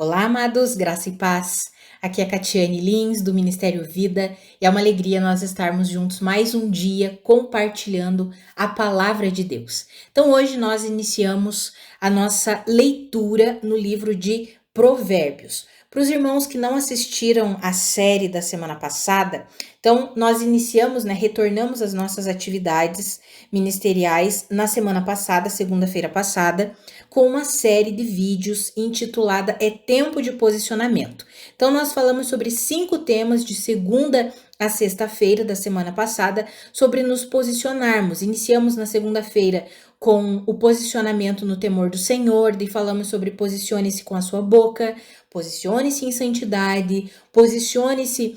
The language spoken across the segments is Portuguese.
Olá, amados, graça e paz. Aqui é a Catiane Lins, do Ministério Vida, e é uma alegria nós estarmos juntos mais um dia compartilhando a palavra de Deus. Então, hoje nós iniciamos a nossa leitura no livro de Provérbios. Para os irmãos que não assistiram a série da semana passada, então nós iniciamos, retornamos às nossas atividades ministeriais na semana passada, segunda-feira passada, com uma série de vídeos intitulada É Tempo de Posicionamento. Então, nós falamos sobre 5 temas de segunda a sexta-feira da semana passada sobre nos posicionarmos. Iniciamos na segunda-feira com o posicionamento no temor do Senhor, e falamos sobre posicione-se com a sua boca, posicione-se em santidade, posicione-se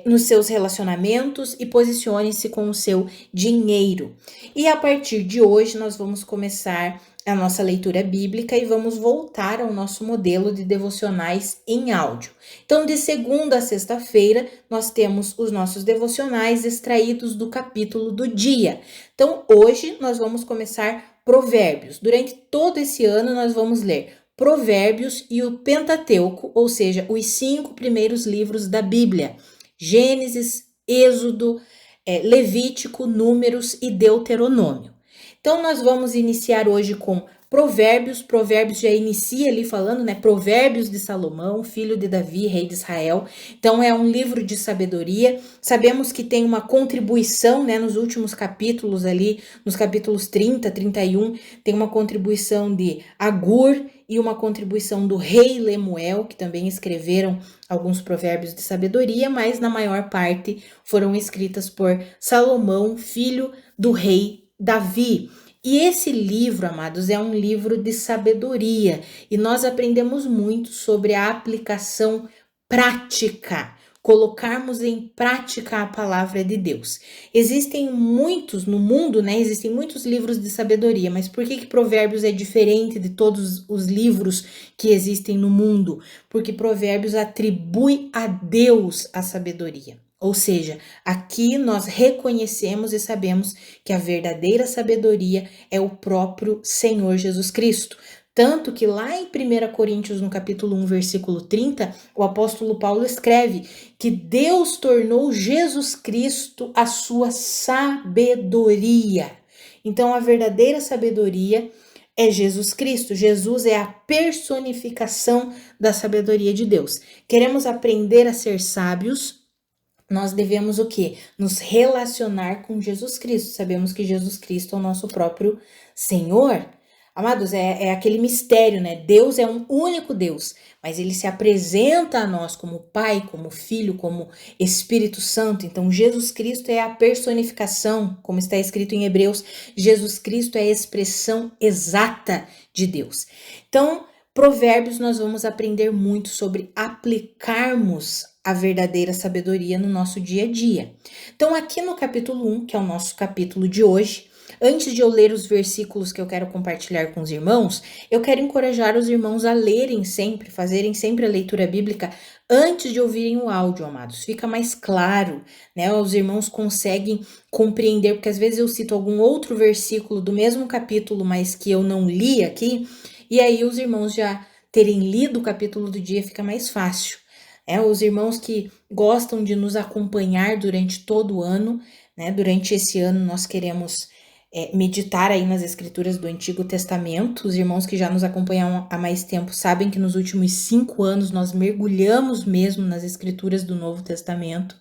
nos seus relacionamentos e posicione-se com o seu dinheiro. E a partir de hoje nós vamos começar a nossa leitura bíblica e vamos voltar ao nosso modelo de devocionais em áudio. Então, de segunda a sexta-feira, nós temos os nossos devocionais extraídos do capítulo do dia. Então, hoje nós vamos começar Provérbios. Durante todo esse ano, nós vamos ler Provérbios e o Pentateuco, ou seja, os 5 primeiros livros da Bíblia: Gênesis, Êxodo, Levítico, Números e Deuteronômio. Então, nós vamos iniciar hoje com Provérbios. Provérbios já inicia ali falando, Provérbios de Salomão, filho de Davi, rei de Israel. Então, é um livro de sabedoria. Sabemos que tem uma contribuição, nos últimos capítulos ali, nos capítulos 30, 31, tem uma contribuição de Agur e uma contribuição do rei Lemuel, que também escreveram alguns provérbios de sabedoria, mas na maior parte foram escritas por Salomão, filho do rei Davi. E esse livro, amados, é um livro de sabedoria e nós aprendemos muito sobre a aplicação prática, colocarmos em prática a palavra de Deus. Existem muitos no mundo, existem muitos livros de sabedoria, mas por que Provérbios é diferente de todos os livros que existem no mundo? Porque Provérbios atribui a Deus a sabedoria. Ou seja, aqui nós reconhecemos e sabemos que a verdadeira sabedoria é o próprio Senhor Jesus Cristo. Tanto que lá em 1 Coríntios, no capítulo 1, versículo 30, o apóstolo Paulo escreve que Deus tornou Jesus Cristo a sua sabedoria. Então, a verdadeira sabedoria é Jesus Cristo. Jesus é a personificação da sabedoria de Deus. Queremos aprender a ser sábios? Nós devemos o quê? Nos relacionar com Jesus Cristo. Sabemos que Jesus Cristo é o nosso próprio Senhor. Amados, é aquele mistério, Deus é um único Deus, mas ele se apresenta a nós como Pai, como Filho, como Espírito Santo. Então, Jesus Cristo é a personificação, como está escrito em Hebreus, Jesus Cristo é a expressão exata de Deus. Então, Provérbios, nós vamos aprender muito sobre aplicarmos a verdadeira sabedoria no nosso dia a dia. Então, aqui no capítulo 1, que é o nosso capítulo de hoje, antes de eu ler os versículos que eu quero compartilhar com os irmãos, eu quero encorajar os irmãos a lerem sempre, fazerem sempre a leitura bíblica antes de ouvirem o áudio, amados. Fica mais claro, Os irmãos conseguem compreender, porque às vezes eu cito algum outro versículo do mesmo capítulo, mas que eu não li aqui, e aí os irmãos já terem lido o capítulo do dia fica mais fácil. Os irmãos que gostam de nos acompanhar durante todo o ano, durante esse ano nós queremos meditar aí nas escrituras do Antigo Testamento. Os irmãos que já nos acompanham há mais tempo sabem que nos últimos 5 anos nós mergulhamos mesmo nas escrituras do Novo Testamento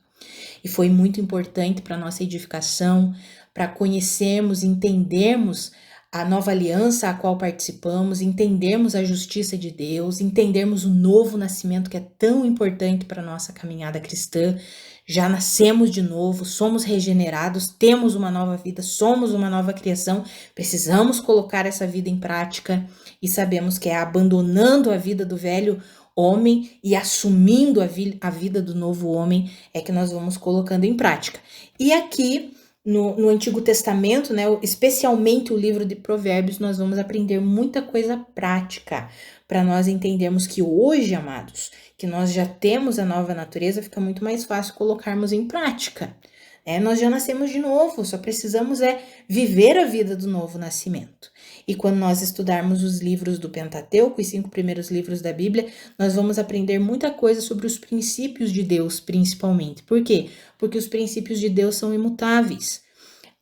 e foi muito importante para a nossa edificação, para conhecermos, entendermos a nova aliança a qual participamos, entendermos a justiça de Deus, entendermos o novo nascimento que é tão importante para a nossa caminhada cristã. Já nascemos de novo, somos regenerados, temos uma nova vida, somos uma nova criação, precisamos colocar essa vida em prática e sabemos que é abandonando a vida do velho homem e assumindo a vida do novo homem é que nós vamos colocando em prática. E aqui no Antigo Testamento, especialmente o livro de Provérbios, nós vamos aprender muita coisa prática para nós entendermos que hoje, amados, que nós já temos a nova natureza, fica muito mais fácil colocarmos em prática, Nós já nascemos de novo, só precisamos viver a vida do novo nascimento. E quando nós estudarmos os livros do Pentateuco, os 5 primeiros livros da Bíblia, nós vamos aprender muita coisa sobre os princípios de Deus, principalmente. Por quê? Porque os princípios de Deus são imutáveis.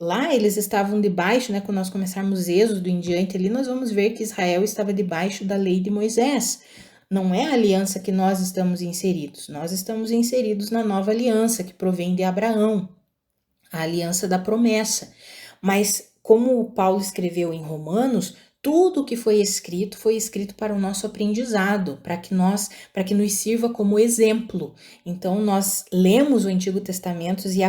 Lá eles estavam debaixo, quando nós começarmos Êxodo em diante, ali nós vamos ver que Israel estava debaixo da lei de Moisés. Não é a aliança que nós estamos inseridos. Nós estamos inseridos na nova aliança que provém de Abraão, a aliança da promessa. Mas como o Paulo escreveu em Romanos, tudo o que foi escrito para o nosso aprendizado, para que nos sirva como exemplo. Então nós lemos o Antigo Testamento e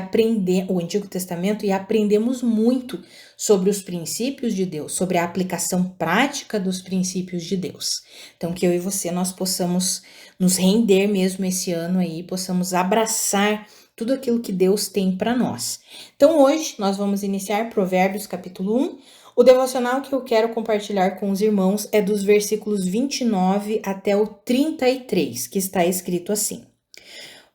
aprendemos muito sobre os princípios de Deus, sobre a aplicação prática dos princípios de Deus. Então que eu e você nós possamos nos render mesmo esse ano aí, possamos abraçar tudo aquilo que Deus tem para nós. Então hoje nós vamos iniciar Provérbios capítulo 1. O devocional que eu quero compartilhar com os irmãos é dos versículos 29 até o 33, que está escrito assim: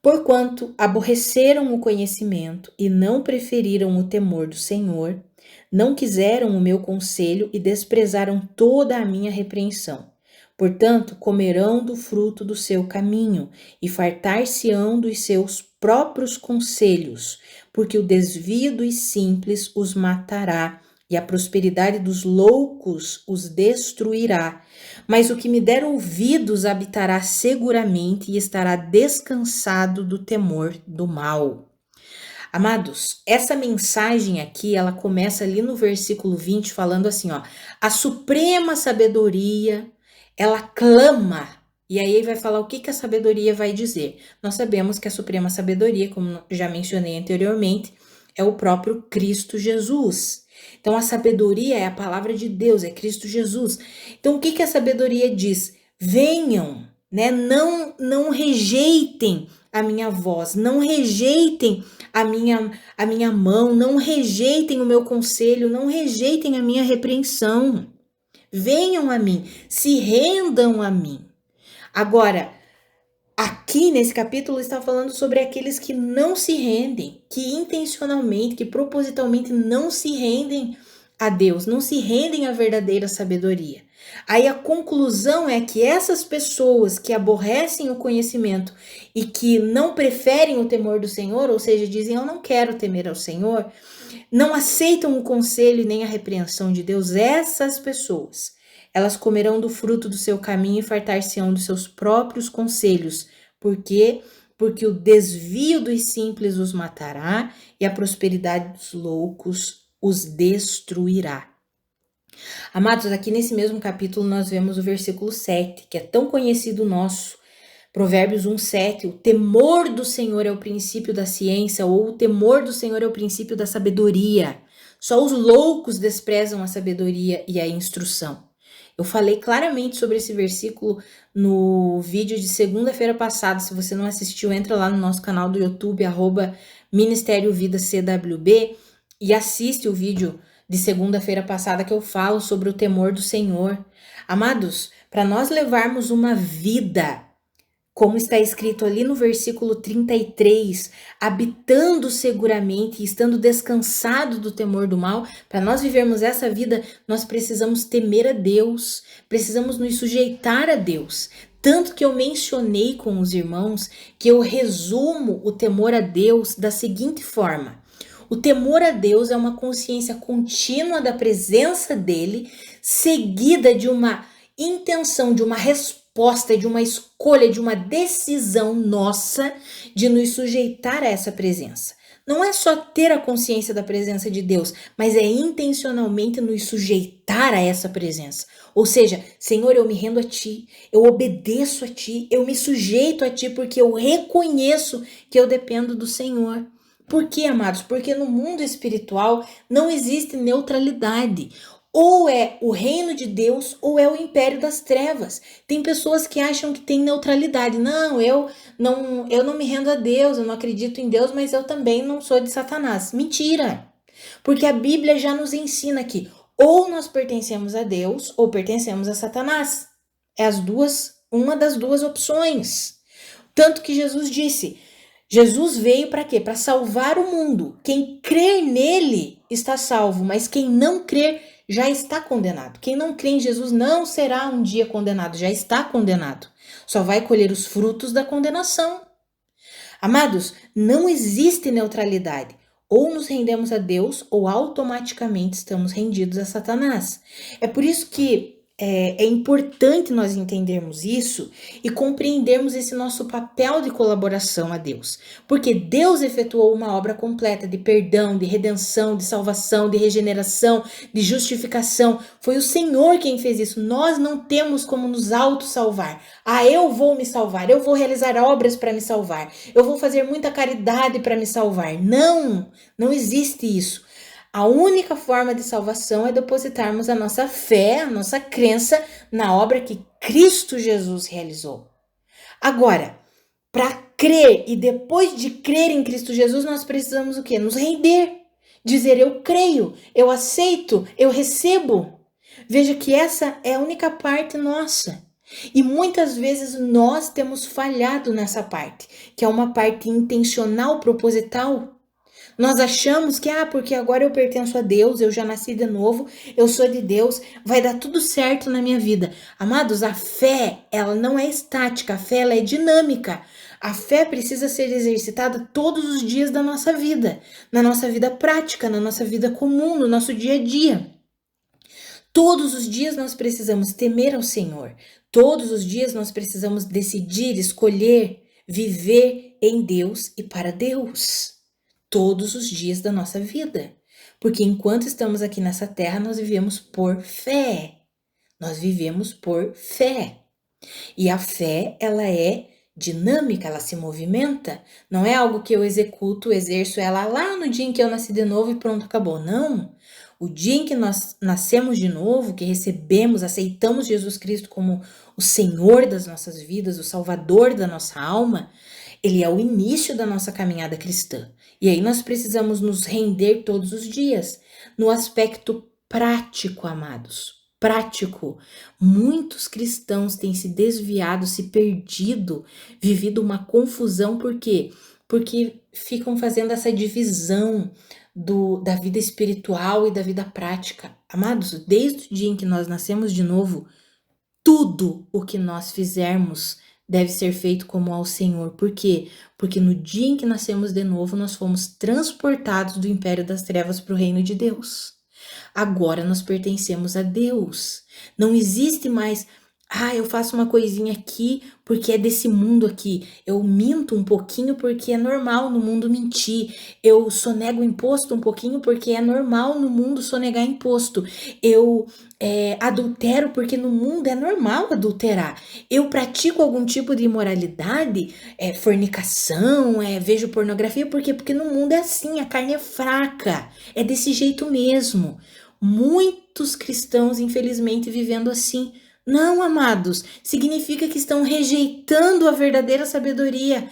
Porquanto aborreceram o conhecimento e não preferiram o temor do Senhor, não quiseram o meu conselho e desprezaram toda a minha repreensão. Portanto, comerão do fruto do seu caminho e fartar-se-ão dos seus próprios conselhos, porque o desvio dos simples os matará e a prosperidade dos loucos os destruirá. Mas o que me der ouvidos habitará seguramente e estará descansado do temor do mal. Amados, essa mensagem aqui, ela começa ali no versículo 20, falando assim, a suprema sabedoria, ela clama. E aí vai falar o que a sabedoria vai dizer. Nós sabemos que a suprema sabedoria, como já mencionei anteriormente, é o próprio Cristo Jesus. Então a sabedoria é a palavra de Deus, é Cristo Jesus. Então o que a sabedoria diz? Venham, não rejeitem a minha voz, não rejeitem a minha mão, não rejeitem o meu conselho, não rejeitem a minha repreensão. Venham a mim, se rendam a mim. Agora, aqui nesse capítulo está falando sobre aqueles que não se rendem, que intencionalmente, que propositalmente não se rendem a Deus, não se rendem à verdadeira sabedoria. Aí a conclusão é que essas pessoas que aborrecem o conhecimento e que não preferem o temor do Senhor, ou seja, dizem eu não quero temer ao Senhor, não aceitam o conselho nem a repreensão de Deus, essas pessoas, elas comerão do fruto do seu caminho e fartar-se-ão dos seus próprios conselhos. Por quê? Porque o desvio dos simples os matará e a prosperidade dos loucos os destruirá. Amados, aqui nesse mesmo capítulo nós vemos o versículo 7, que é tão conhecido nosso. Provérbios 1:7, o temor do Senhor é o princípio da ciência, ou o temor do Senhor é o princípio da sabedoria. Só os loucos desprezam a sabedoria e a instrução. Eu falei claramente sobre esse versículo no vídeo de segunda-feira passada. Se você não assistiu, entra lá no nosso canal do YouTube, @Ministério Vida CWB, e assiste o vídeo de segunda-feira passada que eu falo sobre o temor do Senhor. Amados, para nós levarmos uma vida, como está escrito ali no versículo 33, habitando seguramente e estando descansado do temor do mal, para nós vivermos essa vida, nós precisamos temer a Deus, precisamos nos sujeitar a Deus. Tanto que eu mencionei com os irmãos que eu resumo o temor a Deus da seguinte forma: o temor a Deus é uma consciência contínua da presença dele, seguida de uma intenção, de uma resposta, de uma escolha, de uma decisão nossa de nos sujeitar a essa presença. Não é só ter a consciência da presença de Deus, mas é intencionalmente nos sujeitar a essa presença. Ou seja, Senhor, eu me rendo a Ti, eu obedeço a Ti, eu me sujeito a Ti porque eu reconheço que eu dependo do Senhor. Por quê, amados? Porque no mundo espiritual não existe neutralidade. Ou é o reino de Deus ou é o império das trevas. Tem pessoas que acham que tem neutralidade. Não, eu não me rendo a Deus, eu não acredito em Deus, mas eu também não sou de Satanás. Mentira! Porque a Bíblia já nos ensina que ou nós pertencemos a Deus ou pertencemos a Satanás. É uma das duas opções. Tanto que Jesus disse, Jesus veio para quê? Para salvar o mundo. Quem crer nele está salvo, mas quem não crer já está condenado. Quem não crê em Jesus não será um dia condenado, já está condenado. Só vai colher os frutos da condenação. Amados, não existe neutralidade. Ou nos rendemos a Deus, ou automaticamente estamos rendidos a Satanás. É por isso que é importante nós entendermos isso e compreendermos esse nosso papel de colaboração a Deus. Porque Deus efetuou uma obra completa de perdão, de redenção, de salvação, de regeneração, de justificação. Foi o Senhor quem fez isso. Nós não temos como nos auto-salvar. Eu vou me salvar, eu vou realizar obras para me salvar, eu vou fazer muita caridade para me salvar. Não, não existe isso. A única forma de salvação é depositarmos a nossa fé, a nossa crença na obra que Cristo Jesus realizou. Agora, para crer e depois de crer em Cristo Jesus, nós precisamos o quê? Nos render. Dizer eu creio, eu aceito, eu recebo. Veja que essa é a única parte nossa. E muitas vezes nós temos falhado nessa parte, que é uma parte intencional, proposital. Nós achamos que, porque agora eu pertenço a Deus, eu já nasci de novo, eu sou de Deus, vai dar tudo certo na minha vida. Amados, a fé, ela não é estática, a fé ela é dinâmica. A fé precisa ser exercitada todos os dias da nossa vida, na nossa vida prática, na nossa vida comum, no nosso dia a dia. Todos os dias nós precisamos temer ao Senhor. Todos os dias nós precisamos decidir, escolher, viver em Deus e para Deus. Todos os dias da nossa vida. Porque enquanto estamos aqui nessa terra, nós vivemos por fé. Nós vivemos por fé. E a fé, ela é dinâmica, ela se movimenta. Não é algo que eu executo, exerço ela lá no dia em que eu nasci de novo e pronto, acabou. Não. O dia em que nós nascemos de novo, que recebemos, aceitamos Jesus Cristo como o Senhor das nossas vidas, o Salvador da nossa alma, ele é o início da nossa caminhada cristã. E aí nós precisamos nos render todos os dias. No aspecto prático, amados. Prático. Muitos cristãos têm se desviado, se perdido, vivido uma confusão. Por quê? Porque ficam fazendo essa divisão da vida espiritual e da vida prática. Amados, desde o dia em que nós nascemos de novo, tudo o que nós fizermos deve ser feito como ao Senhor. Por quê? Porque no dia em que nascemos de novo, nós fomos transportados do império das trevas para o reino de Deus. Agora nós pertencemos a Deus. Não existe mais, eu faço uma coisinha aqui porque é desse mundo aqui. Eu minto um pouquinho porque é normal no mundo mentir. Eu sonego imposto um pouquinho porque é normal no mundo sonegar imposto. Eu adultero porque no mundo é normal adulterar. Eu pratico algum tipo de imoralidade, fornicação, vejo pornografia, por quê? Porque no mundo é assim, a carne é fraca, é desse jeito mesmo. Muitos cristãos, infelizmente, vivendo assim. Não, amados, significa que estão rejeitando a verdadeira sabedoria.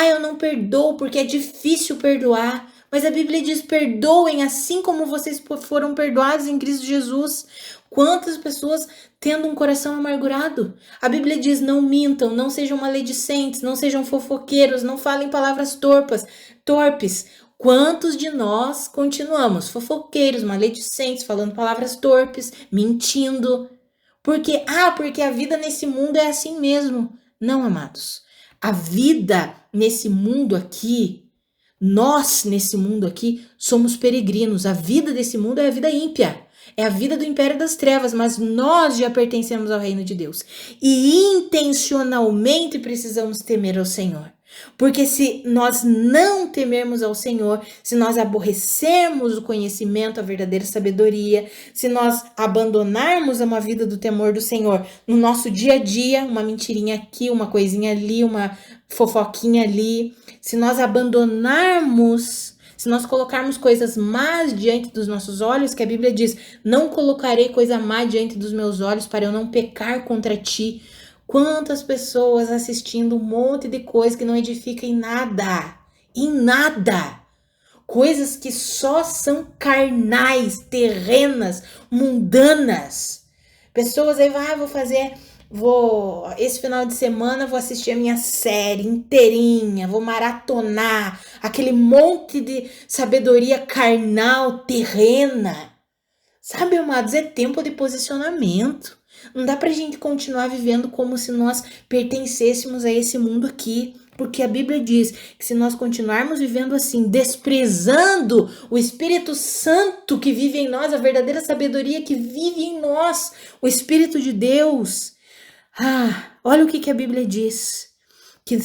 Eu não perdoo porque é difícil perdoar. Mas a Bíblia diz, perdoem assim como vocês foram perdoados em Cristo Jesus. Quantas pessoas tendo um coração amargurado? A Bíblia diz, não mintam, não sejam maledicentes, não sejam fofoqueiros, não falem palavras torpes. Quantos de nós continuamos fofoqueiros, maledicentes, falando palavras torpes, mentindo? Porque a vida nesse mundo é assim mesmo. Não, amados. A vida nesse mundo aqui, nós nesse mundo aqui somos peregrinos. A vida desse mundo é a vida ímpia. É a vida do império das trevas, mas nós já pertencemos ao reino de Deus. E intencionalmente precisamos temer ao Senhor. Porque se nós não temermos ao Senhor, se nós aborrecermos o conhecimento, a verdadeira sabedoria, se nós abandonarmos uma vida do temor do Senhor no nosso dia a dia, uma mentirinha aqui, uma coisinha ali, uma fofoquinha ali, se nós abandonarmos, se nós colocarmos coisas más diante dos nossos olhos, que a Bíblia diz, não colocarei coisa má diante dos meus olhos para eu não pecar contra ti. Quantas pessoas assistindo um monte de coisa que não edifica em nada. Em nada. Coisas que só são carnais, terrenas, mundanas. Pessoas aí vão, vou fazer esse final de semana vou assistir a minha série inteirinha, vou maratonar aquele monte de sabedoria carnal, terrena. Sabe, amados, é tempo de posicionamento. Não dá pra gente continuar vivendo como se nós pertencêssemos a esse mundo aqui. Porque a Bíblia diz que se nós continuarmos vivendo assim, desprezando o Espírito Santo que vive em nós, a verdadeira sabedoria que vive em nós, o Espírito de Deus. Olha o que a Bíblia diz. Que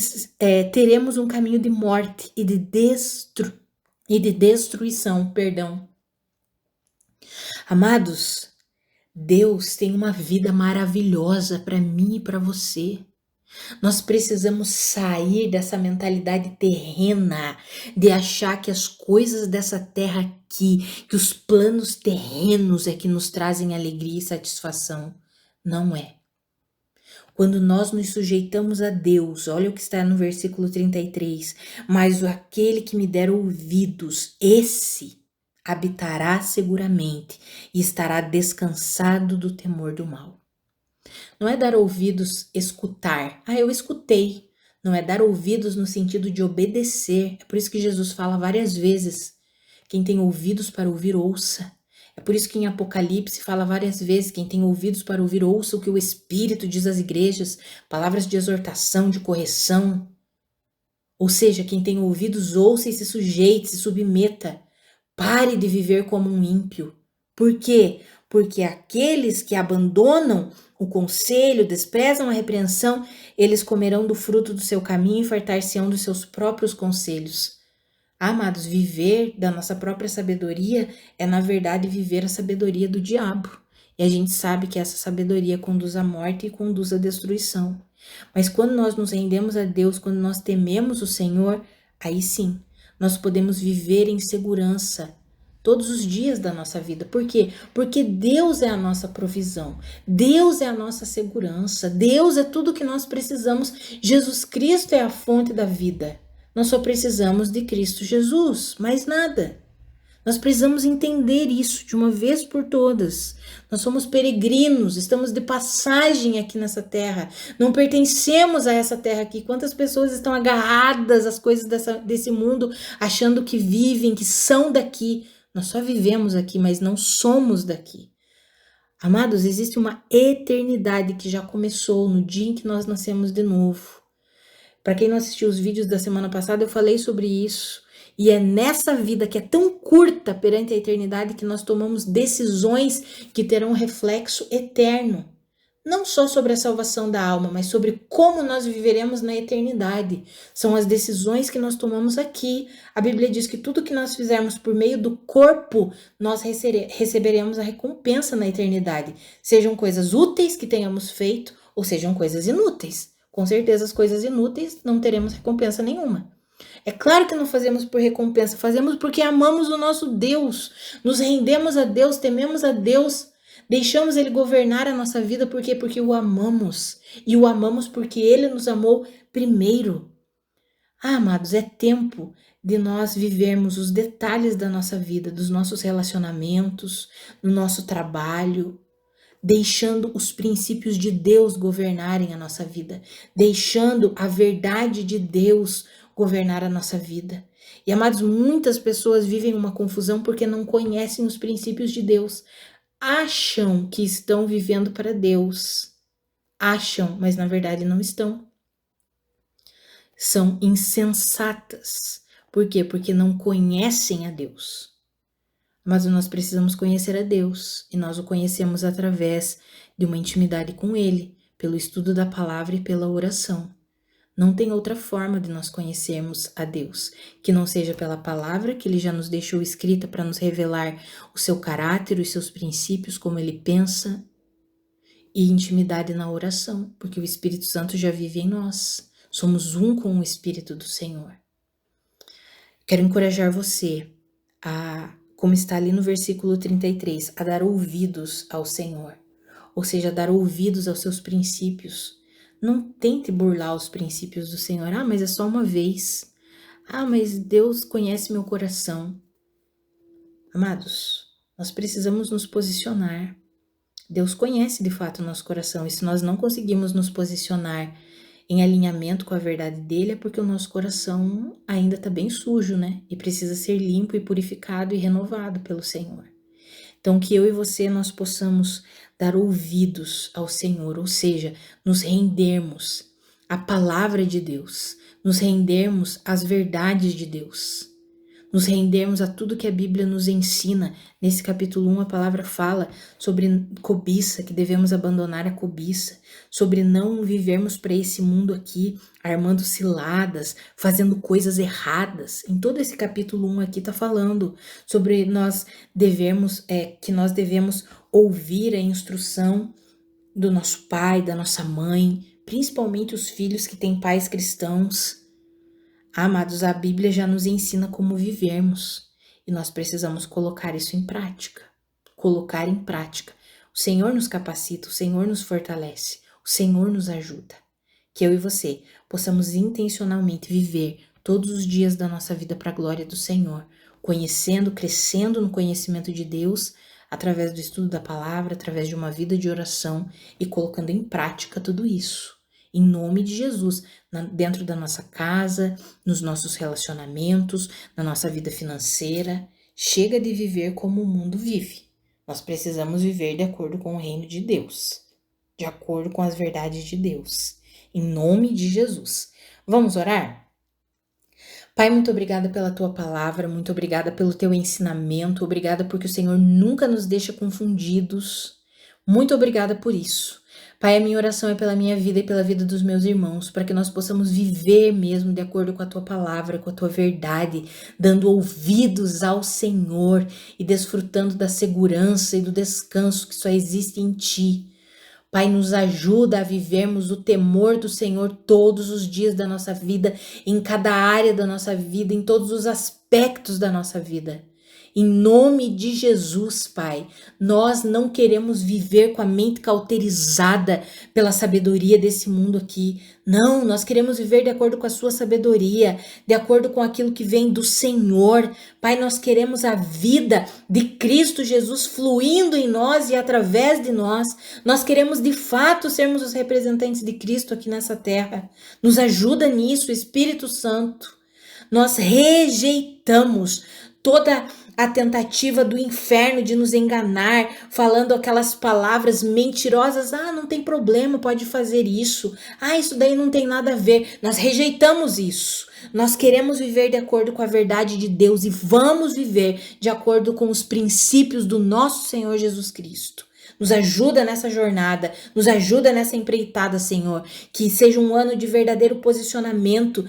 teremos um caminho de morte e de destruição, perdão. Amados, Deus tem uma vida maravilhosa para mim e para você. Nós precisamos sair dessa mentalidade terrena, de achar que as coisas dessa terra aqui, que os planos terrenos é que nos trazem alegria e satisfação. Não é. Quando nós nos sujeitamos a Deus, olha o que está no versículo 33, mas aquele que me der ouvidos, esse habitará seguramente e estará descansado do temor do mal. Não é dar ouvidos, escutar. Eu escutei. Não é dar ouvidos no sentido de obedecer. É por isso que Jesus fala várias vezes: quem tem ouvidos para ouvir, ouça. É por isso que em Apocalipse fala várias vezes: quem tem ouvidos para ouvir, ouça o que o Espírito diz às igrejas, palavras de exortação, de correção. Ou seja, quem tem ouvidos, ouça e se sujeite, se submeta. Pare de viver como um ímpio. Por quê? Porque aqueles que abandonam o conselho, desprezam a repreensão, eles comerão do fruto do seu caminho e fartar-se-ão dos seus próprios conselhos. Amados, viver da nossa própria sabedoria é, na verdade, viver a sabedoria do diabo. E a gente sabe que essa sabedoria conduz à morte e conduz à destruição. Mas quando nós nos rendemos a Deus, quando nós tememos o Senhor, aí sim, nós podemos viver em segurança todos os dias da nossa vida. Por quê? Porque Deus é a nossa provisão, Deus é a nossa segurança, Deus é tudo que nós precisamos. Jesus Cristo é a fonte da vida. Nós só precisamos de Cristo Jesus, mais nada. Nós precisamos entender isso de uma vez por todas. Nós somos peregrinos, estamos de passagem aqui nessa terra. Não pertencemos a essa terra aqui. Quantas pessoas estão agarradas às coisas desse mundo, achando que vivem, que são daqui. Nós só vivemos aqui, mas não somos daqui. Amados, existe uma eternidade que já começou no dia em que nós nascemos de novo. Para quem não assistiu os vídeos da semana passada, eu falei sobre isso. E é nessa vida que é tão curta perante a eternidade que nós tomamos decisões que terão reflexo eterno. Não só sobre a salvação da alma, mas sobre como nós viveremos na eternidade. São as decisões que nós tomamos aqui. A Bíblia diz que tudo que nós fizermos por meio do corpo, nós receberemos a recompensa na eternidade. Sejam coisas úteis que tenhamos feito, ou sejam coisas inúteis. Com certeza as coisas inúteis não teremos recompensa nenhuma. É claro que não fazemos por recompensa, fazemos porque amamos o nosso Deus, nos rendemos a Deus, tememos a Deus, deixamos Ele governar a nossa vida, por quê? Porque o amamos, e o amamos porque Ele nos amou primeiro. Amados, é tempo de nós vivermos os detalhes da nossa vida, dos nossos relacionamentos, do nosso trabalho, deixando os princípios de Deus governarem a nossa vida, deixando a verdade de Deus governar a nossa vida. E, amados, muitas pessoas vivem uma confusão porque não conhecem os princípios de Deus. Acham que estão vivendo para Deus. Acham, mas na verdade não estão. São insensatas. Por quê? Porque não conhecem a Deus. Mas nós precisamos conhecer a Deus, e nós o conhecemos através de uma intimidade com Ele, pelo estudo da palavra e pela oração. Não tem outra forma de nós conhecermos a Deus, que não seja pela palavra que Ele já nos deixou escrita para nos revelar o seu caráter, os seus princípios, como Ele pensa, e intimidade na oração, porque o Espírito Santo já vive em nós. Somos um com o Espírito do Senhor. Quero encorajar você como está ali no versículo 33, a dar ouvidos ao Senhor, ou seja, a dar ouvidos aos seus princípios. Não tente burlar os princípios do Senhor. Mas é só uma vez. Mas Deus conhece meu coração. Amados, nós precisamos nos posicionar. Deus conhece de fato o nosso coração, e se nós não conseguimos nos posicionar em alinhamento com a verdade dele, é porque o nosso coração ainda está bem sujo, né? E precisa ser limpo e purificado e renovado pelo Senhor. Então, que eu e você nós possamos dar ouvidos ao Senhor, ou seja, nos rendermos à palavra de Deus, nos rendermos às verdades de Deus, nos rendermos a tudo que a Bíblia nos ensina. Nesse capítulo 1, a palavra fala sobre cobiça, que devemos abandonar a cobiça, sobre não vivermos para esse mundo aqui, armando ciladas, fazendo coisas erradas. Em todo esse capítulo 1 aqui está falando sobre que nós devemos ouvir a instrução do nosso pai, da nossa mãe, principalmente os filhos que têm pais cristãos. Amados, a Bíblia já nos ensina como vivermos e nós precisamos colocar isso em prática. Colocar em prática. O Senhor nos capacita, o Senhor nos fortalece, o Senhor nos ajuda. Que eu e você possamos intencionalmente viver todos os dias da nossa vida para a glória do Senhor, conhecendo, crescendo no conhecimento de Deus, através do estudo da palavra, através de uma vida de oração e colocando em prática tudo isso. Em nome de Jesus, dentro da nossa casa, nos nossos relacionamentos, na nossa vida financeira. Chega de viver como o mundo vive. Nós precisamos viver de acordo com o reino de Deus, de acordo com as verdades de Deus. Em nome de Jesus. Vamos orar? Pai, muito obrigada pela tua palavra, muito obrigada pelo teu ensinamento, obrigada porque o Senhor nunca nos deixa confundidos. Muito obrigada por isso. Pai, a minha oração é pela minha vida e pela vida dos meus irmãos, para que nós possamos viver mesmo de acordo com a tua palavra, com a tua verdade, dando ouvidos ao Senhor e desfrutando da segurança e do descanso que só existe em ti. Pai, nos ajuda a vivermos o temor do Senhor todos os dias da nossa vida, em cada área da nossa vida, em todos os aspectos da nossa vida. Em nome de Jesus, Pai, nós não queremos viver com a mente cauterizada pela sabedoria desse mundo aqui. Não, nós queremos viver de acordo com a sua sabedoria, de acordo com aquilo que vem do Senhor. Pai, nós queremos a vida de Cristo Jesus fluindo em nós e através de nós. Nós queremos de fato sermos os representantes de Cristo aqui nessa terra. Nos ajuda nisso, Espírito Santo. Nós rejeitamos toda a tentativa do inferno de nos enganar, falando aquelas palavras mentirosas. Ah, não tem problema, pode fazer isso. Ah, isso daí não tem nada a ver. Nós rejeitamos isso. Nós queremos viver de acordo com a verdade de Deus e vamos viver de acordo com os princípios do nosso Senhor Jesus Cristo. Nos ajuda nessa jornada, nos ajuda nessa empreitada, Senhor. Que seja um ano de verdadeiro posicionamento,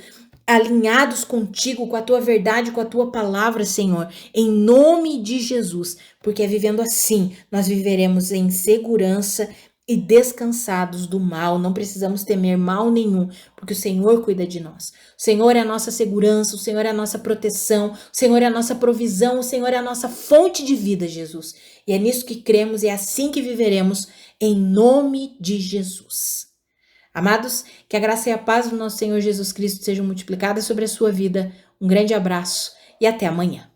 alinhados contigo, com a tua verdade, com a tua palavra, Senhor, em nome de Jesus, porque vivendo assim, nós viveremos em segurança e descansados do mal, não precisamos temer mal nenhum, porque o Senhor cuida de nós. O Senhor é a nossa segurança, o Senhor é a nossa proteção, o Senhor é a nossa provisão, o Senhor é a nossa fonte de vida, Jesus. E é nisso que cremos e é assim que viveremos, em nome de Jesus. Amados, que a graça e a paz do nosso Senhor Jesus Cristo sejam multiplicadas sobre a sua vida. Um grande abraço e até amanhã.